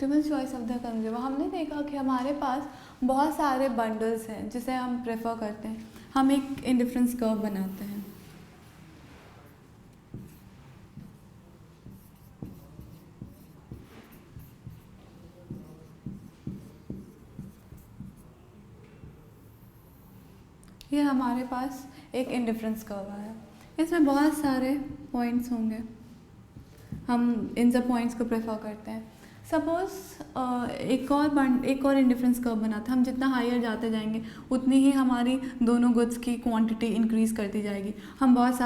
Optimal choice of the consumer, हमने देखा कि हमारे पास बहुत सारे बंडल्स हैं जिसे हम प्रेफर करते हैं। हम एक इंडिफरेंस कर्व बनाते हैं। ये हमारे पास एक इंडिफरेंस कर्व आया, इसमें बहुत सारे पॉइंट्स होंगे, हम इन सब पॉइंट्स को प्रेफर करते हैं। सपोज़ एक और इंडिफरेंस कर्व बनाते हैं, हम जितना हायर जाते जाएंगे उतनी ही हमारी दोनों गुड्स की क्वांटिटी इंक्रीज़ करती जाएगी। हम बहुत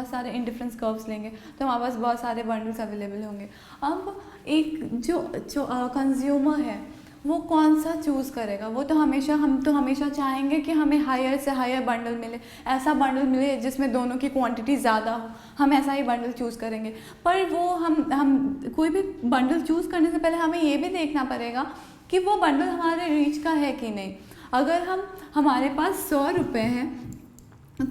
सारे इंडिफरेंस कर्व्स लेंगे तो हमारे पास बहुत सारे बंडल्स अवेलेबल होंगे। अब एक जो कंज्यूमर है वो कौन सा चूज़ करेगा, हम तो हमेशा चाहेंगे कि हमें हायर से हायर बंडल मिले, ऐसा बंडल मिले जिसमें दोनों की क्वांटिटी ज़्यादा हो, हम ऐसा ही बंडल चूज़ करेंगे। पर वो हम कोई भी बंडल चूज़ करने से पहले हमें ये भी देखना पड़ेगा कि वो बंडल हमारे रीच का है कि नहीं। अगर हमारे पास 100 रुपये हैं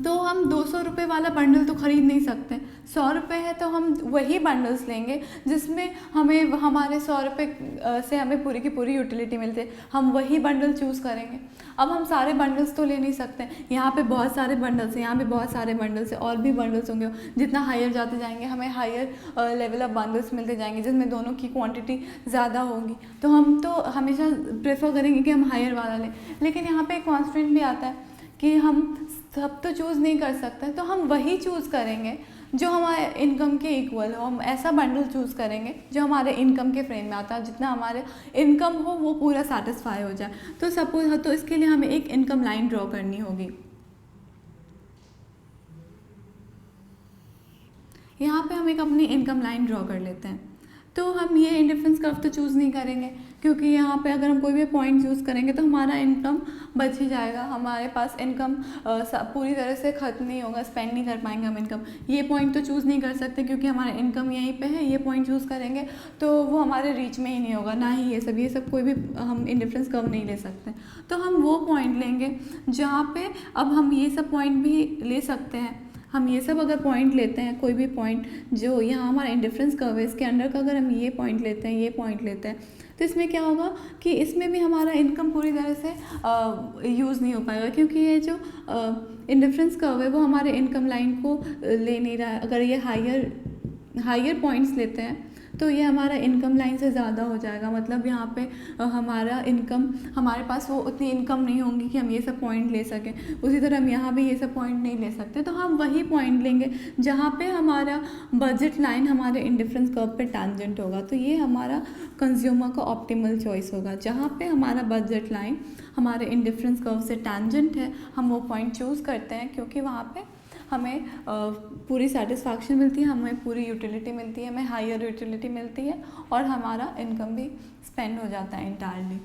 तो हम 200 रुपये वाला बंडल तो ख़रीद नहीं सकते। 100 रुपये है तो हम वही बंडल्स लेंगे जिसमें हमें हमारे 100 रुपये से हमें पूरी की पूरी यूटिलिटी मिलती है, हम वही बंडल चूज़ करेंगे। अब हम सारे बंडल्स तो ले नहीं सकते, यहाँ पे बहुत सारे बंडल्स हैं, यहाँ पे बहुत सारे बंडल्स हैं, और भी बंडल्स होंगे। जितना हायर जाते जाएंगे हमें हायर लेवल ऑफ बंडल्स मिलते जाएंगे जिसमें दोनों की क्वांटिटी ज़्यादा होगी, तो हम तो हमेशा प्रेफर करेंगे कि हम हायर वाला लें। लेकिन यहाँ पे एक कॉन्स्टेंट भी आता है कि हम सब तो चूज़ नहीं कर सकते, तो हम वही चूज़ करेंगे जो हमारे इनकम के इक्वल हो। हम ऐसा बंडल चूज़ करेंगे जो हमारे इनकम के फ्रेम में आता है, जितना हमारे इनकम हो वो पूरा सेटिस्फाई हो जाए। तो सपोज तो इसके लिए हमें एक इनकम लाइन ड्रॉ करनी होगी। यहाँ पे हम एक अपनी इनकम लाइन ड्रॉ कर लेते हैं। तो हम ये इंडिफरेंस कर्व तो चूज़ नहीं करेंगे क्योंकि यहाँ पे अगर हम कोई भी पॉइंट चूज़ करेंगे तो हमारा इनकम बच ही जाएगा, हमारे पास इनकम पूरी तरह से ख़त्म नहीं होगा, स्पेंड नहीं कर पाएंगे हम इनकम। ये पॉइंट तो चूज़ नहीं कर सकते क्योंकि हमारा इनकम यहीं पे है, ये पॉइंट चूज़ करेंगे तो वो हमारे रीच में ही नहीं होगा, ना ही ये सब कोई भी हम इंडिफरेंस कर्व नहीं ले सकते। तो हम वो पॉइंट लेंगे जहाँ पे अब हम ये सब पॉइंट भी ले सकते हैं। हम ये सब अगर पॉइंट लेते हैं, कोई भी पॉइंट जो यहाँ हमारा इंडिफरेंस कर्व है इसके अंडर का अगर हम ये पॉइंट लेते हैं, ये पॉइंट लेते हैं, तो इसमें क्या होगा कि इसमें भी हमारा इनकम पूरी तरह से यूज़ नहीं हो पाएगा क्योंकि ये जो इंडिफरेंस कर्व है वो हमारे इनकम लाइन को ले नहीं रहा है। अगर ये हायर पॉइंट्स लेते हैं तो ये हमारा इनकम लाइन से ज़्यादा हो जाएगा, मतलब यहाँ पे हमारा इनकम, हमारे पास वो उतनी इनकम नहीं होगी कि हम ये सब पॉइंट ले सकें। उसी तरह हम यहाँ भी ये सब पॉइंट नहीं ले सकते, तो हम वही पॉइंट लेंगे जहाँ पे हमारा बजट लाइन हमारे इंडिफरेंस कर्व पे टैंजेंट होगा। तो ये हमारा कंज्यूमर का ऑप्टिमल चॉइस होगा, जहाँ पे हमारा बजट लाइन हमारे इंडिफरेंस कर्व से टैंजेंट है, हम वो पॉइंट चूज़ करते हैं क्योंकि वहाँ पे हमें पूरी सेटिस्फैक्शन मिलती है, हमें पूरी यूटिलिटी मिलती है, हमें हायर यूटिलिटी मिलती है और हमारा इनकम भी स्पेंड हो जाता है इंटायरली।